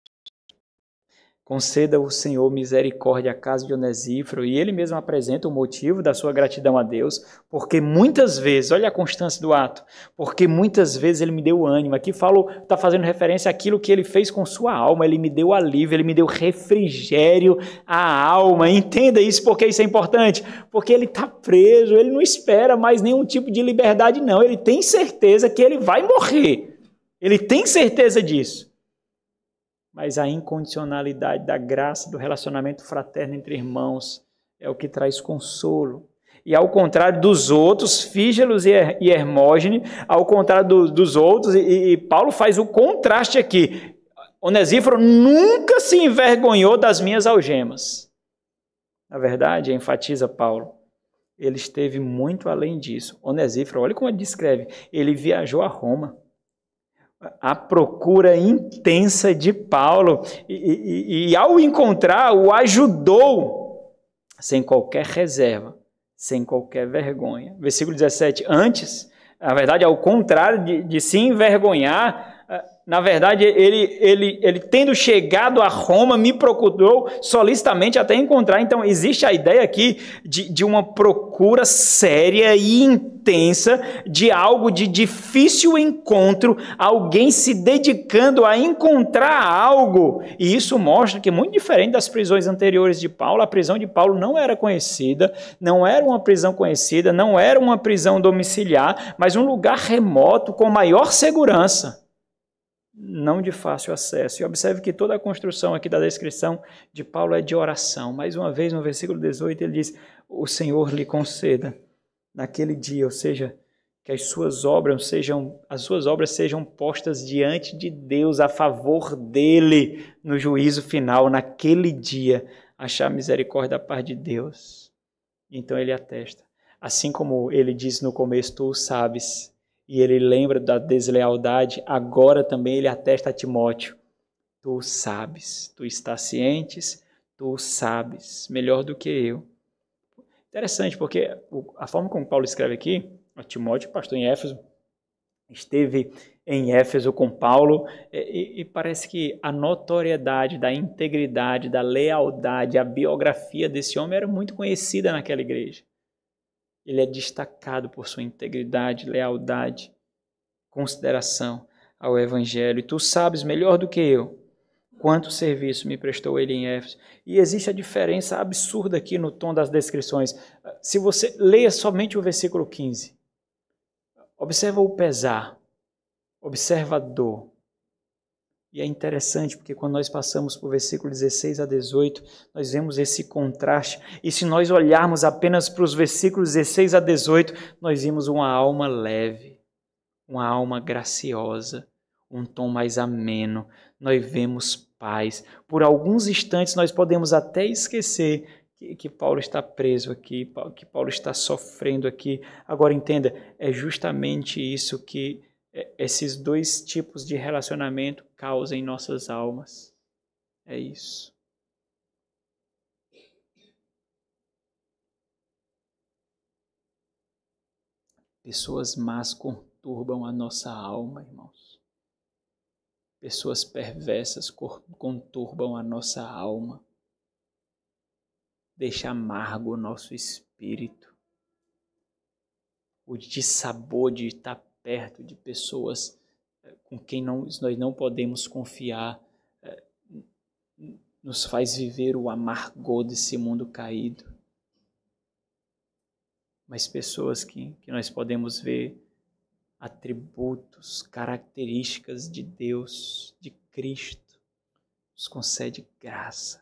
Conceda o Senhor misericórdia à casa de Onesíforo, e ele mesmo apresenta o motivo da sua gratidão a Deus, porque muitas vezes, olha a constância do ato, porque muitas vezes ele me deu ânimo. Aqui está fazendo referência àquilo que ele fez com sua alma, ele me deu alívio, ele me deu refrigério à alma. Entenda isso, porque isso é importante, porque ele está preso, ele não espera mais nenhum tipo de liberdade, não, ele tem certeza que ele vai morrer, ele tem certeza disso. Mas a incondicionalidade da graça, do relacionamento fraterno entre irmãos, é o que traz consolo. E ao contrário dos outros, Fígelos e Hermógenes, ao contrário dos outros, e Paulo faz o contraste aqui. Onesíforo nunca se envergonhou das minhas algemas. Na verdade, enfatiza Paulo, ele esteve muito além disso. Onesíforo, olha como ele descreve, ele viajou a Roma. A procura intensa de Paulo e ao encontrar, o ajudou sem qualquer reserva, sem qualquer vergonha. Versículo 17, antes, na verdade, ao contrário de se envergonhar, na verdade, ele tendo chegado a Roma, me procurou solicitamente até encontrar. Então, existe a ideia aqui de uma procura séria e intensa, de algo de difícil encontro, alguém se dedicando a encontrar algo. E isso mostra que, muito diferente das prisões anteriores de Paulo, a prisão de Paulo não era conhecida, não era uma prisão conhecida, não era uma prisão domiciliar, mas um lugar remoto com maior segurança, não de fácil acesso. E observe que toda a construção aqui da descrição de Paulo é de oração. Mais uma vez, no versículo 18, ele diz, o Senhor lhe conceda naquele dia, ou seja, que as suas obras sejam postas diante de Deus a favor dele no juízo final, naquele dia, achar misericórdia da parte de Deus. Então ele atesta. Assim como ele diz no começo, tu o sabes, e ele lembra da deslealdade, agora também ele atesta a Timóteo. Tu sabes, tu estás cientes, tu sabes, melhor do que eu. Interessante, porque a forma como Paulo escreve aqui, a Timóteo, pastor em Éfeso, esteve em Éfeso com Paulo, e parece que a notoriedade da integridade, da lealdade, a biografia desse homem era muito conhecida naquela igreja. Ele é destacado por sua integridade, lealdade, consideração ao Evangelho. E tu sabes melhor do que eu quanto serviço me prestou ele em Éfeso. E existe a diferença absurda aqui no tom das descrições. Se você leia somente o versículo 15, observa o pesar, observa a dor. E é interessante porque quando nós passamos por versículo 16 a 18, nós vemos esse contraste. E se nós olharmos apenas para os versículos 16 a 18, nós vimos uma alma leve, uma alma graciosa, um tom mais ameno. Nós vemos paz. Por alguns instantes nós podemos até esquecer que Paulo está preso aqui, que Paulo está sofrendo aqui. Agora entenda, é justamente isso que esses dois tipos de relacionamento causam em nossas almas. É isso. Pessoas más conturbam a nossa alma, irmãos. Pessoas perversas conturbam a nossa alma. Deixa amargo o nosso espírito. O dissabor de estar perto de pessoas com quem nós não podemos confiar, nos faz viver o amargor desse mundo caído. Mas pessoas que nós podemos ver atributos, características de Deus, de Cristo, nos concede graça,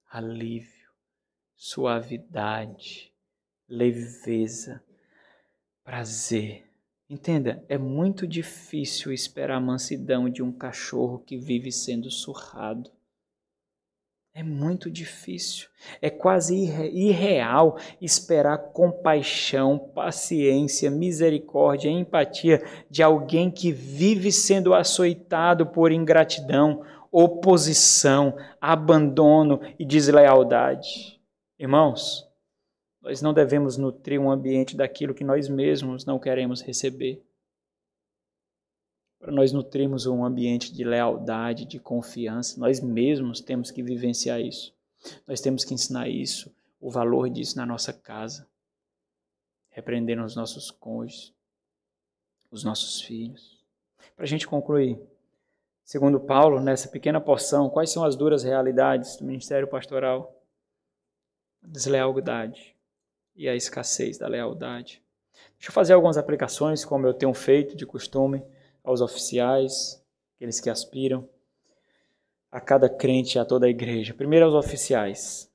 alívio, suavidade, leveza, prazer. Entenda, é muito difícil esperar a mansidão de um cachorro que vive sendo surrado. É muito difícil, é quase irreal esperar compaixão, paciência, misericórdia, empatia de alguém que vive sendo açoitado por ingratidão, oposição, abandono e deslealdade. Irmãos, nós não devemos nutrir um ambiente daquilo que nós mesmos não queremos receber. para nós nutrirmos um ambiente de lealdade, de confiança. Nós mesmos temos que vivenciar isso. Nós temos que ensinar isso, o valor disso na nossa casa, repreendendo os nossos cônjuges, os nossos filhos. Para a gente concluir, segundo Paulo, nessa pequena porção, quais são as duras realidades do ministério pastoral? A deslealdade e a escassez da lealdade. Deixa eu fazer algumas aplicações, como eu tenho feito de costume, aos oficiais, aqueles que aspiram, a cada crente, a toda a igreja. Primeiro aos oficiais.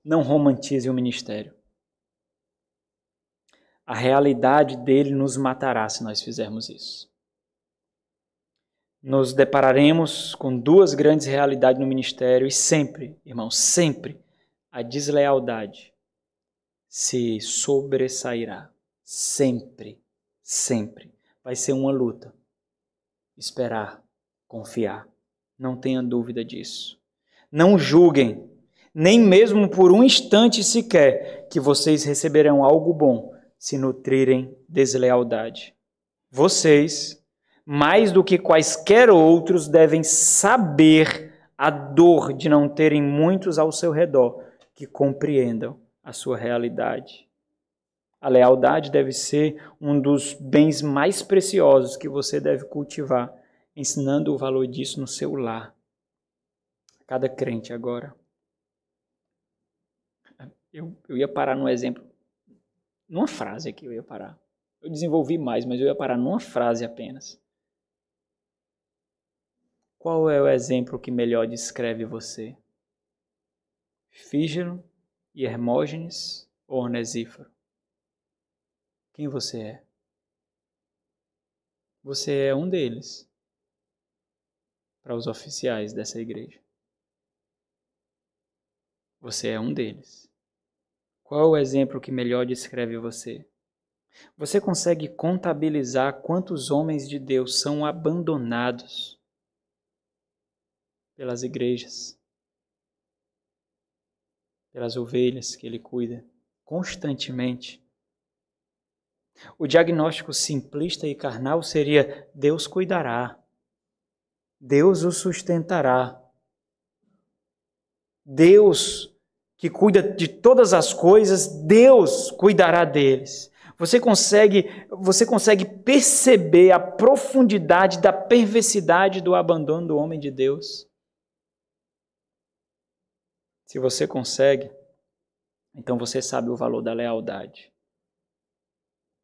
Não romantize o ministério. A realidade dele nos matará se nós fizermos isso. Nos depararemos com duas grandes realidades no ministério e sempre, irmãos, sempre a deslealdade se sobressairá. Sempre, sempre. Vai ser uma luta. Esperar, confiar. Não tenha dúvida disso. Não julguem, nem mesmo por um instante sequer, que vocês receberão algo bom se nutrirem deslealdade. Vocês, mais do que quaisquer outros, devem saber a dor de não terem muitos ao seu redor que compreendam a sua realidade. A lealdade deve ser um dos bens mais preciosos que você deve cultivar, ensinando o valor disso no seu lar. Cada crente agora. Eu ia parar num exemplo, numa frase aqui eu ia parar. Eu desenvolvi mais, mas eu ia parar numa frase apenas. Qual é o exemplo que melhor descreve você? Fígelo e Hermógenes ou Onesíforo? Quem você é? Você é um deles para os oficiais dessa igreja. Você é um deles. Qual é o exemplo que melhor descreve você? Você consegue contabilizar quantos homens de Deus são abandonados pelas igrejas, pelas ovelhas que ele cuida constantemente? O diagnóstico simplista e carnal seria: Deus cuidará, Deus o sustentará. Deus que cuida de todas as coisas, Deus cuidará deles. Você consegue perceber a profundidade da perversidade do abandono do homem de Deus? Se você consegue, então você sabe o valor da lealdade.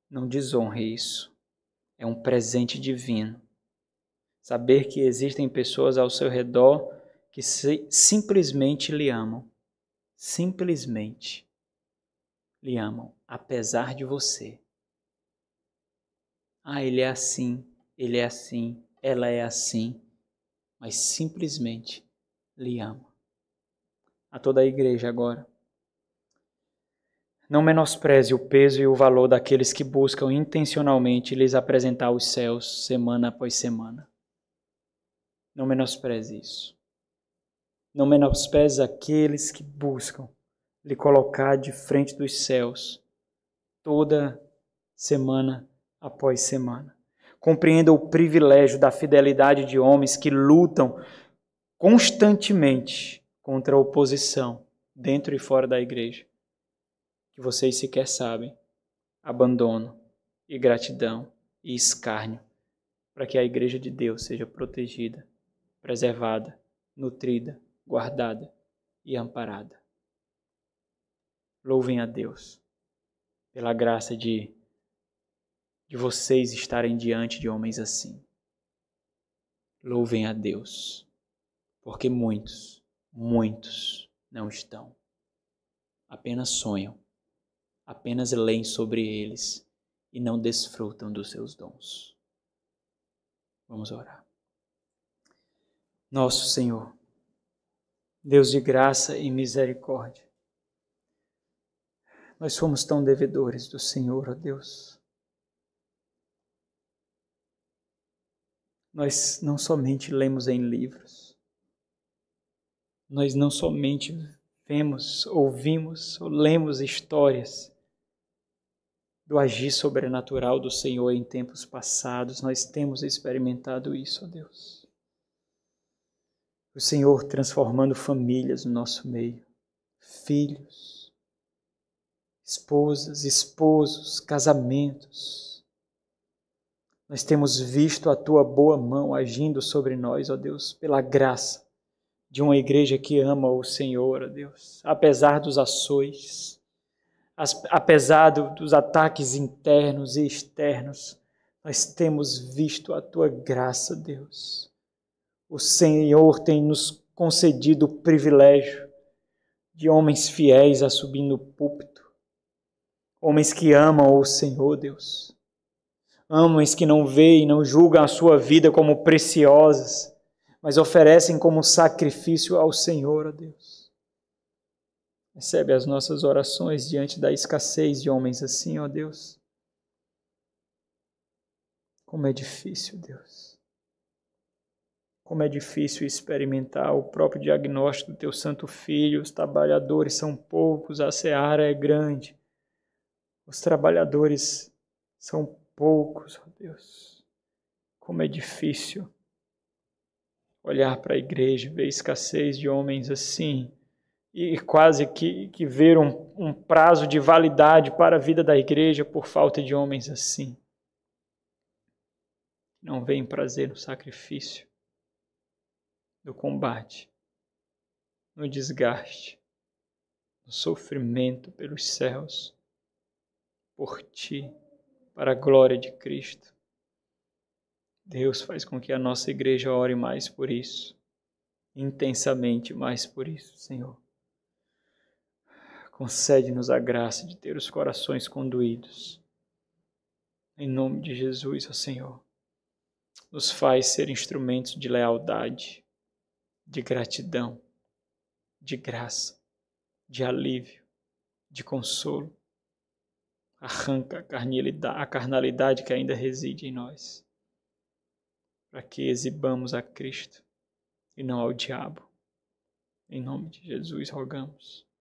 Não desonre isso. É um presente divino. Saber que existem pessoas ao seu redor que simplesmente lhe amam. Simplesmente lhe amam, apesar de você. Ele é assim, ela é assim, mas simplesmente lhe ama. A toda a igreja agora. Não menospreze o peso e o valor daqueles que buscam intencionalmente lhes apresentar os céus semana após semana. Não menospreze isso. Não menospreze aqueles que buscam lhe colocar de frente dos céus toda semana após semana. Compreenda o privilégio da fidelidade de homens que lutam constantemente contra a oposição, dentro e fora da igreja, que vocês sequer sabem, abandono, ingratidão e escárnio, para que a igreja de Deus seja protegida, preservada, nutrida, guardada e amparada. Louvem a Deus pela graça de vocês estarem diante de homens assim. Louvem a Deus, porque muitos não estão. Apenas sonham, apenas leem sobre eles e não desfrutam dos seus dons. Vamos orar. Nosso Senhor, Deus de graça e misericórdia, nós somos tão devedores do Senhor, ó Deus. Nós não somente lemos em livros, nós não somente vemos, ouvimos, ou lemos histórias do agir sobrenatural do Senhor em tempos passados. Nós temos experimentado isso, ó Deus. O Senhor transformando famílias no nosso meio, filhos, esposas, esposos, casamentos. Nós temos visto a Tua boa mão agindo sobre nós, ó Deus, pela graça de uma igreja que ama o Senhor, ó Deus, apesar dos açoites, apesar dos ataques internos e externos, nós temos visto a Tua graça, Deus. O Senhor tem nos concedido o privilégio de homens fiéis a subir no púlpito, homens que amam o Senhor, Deus, homens que não veem e não julgam a sua vida como preciosas, mas oferecem como sacrifício ao Senhor, ó Deus. Recebe as nossas orações diante da escassez de homens assim, ó Deus. Como é difícil, Deus. Como é difícil experimentar o próprio diagnóstico do Teu Santo Filho. Os trabalhadores são poucos, a seara é grande. Os trabalhadores são poucos, ó Deus. Como é difícil olhar para a igreja, ver escassez de homens assim, e quase que ver um prazo de validade para a vida da igreja por falta de homens assim. Não veem prazer no sacrifício, no combate, no desgaste, no sofrimento pelos céus, por Ti, para a glória de Cristo. Deus, faz com que a nossa igreja ore mais por isso, intensamente mais por isso, Senhor. Concede-nos a graça de ter os corações conduídos. Em nome de Jesus, ó Senhor, nos faz ser instrumentos de lealdade, de gratidão, de graça, de alívio, de consolo. Arranca a carnalidade que ainda reside em nós, para que exibamos a Cristo e não ao diabo. Em nome de Jesus rogamos.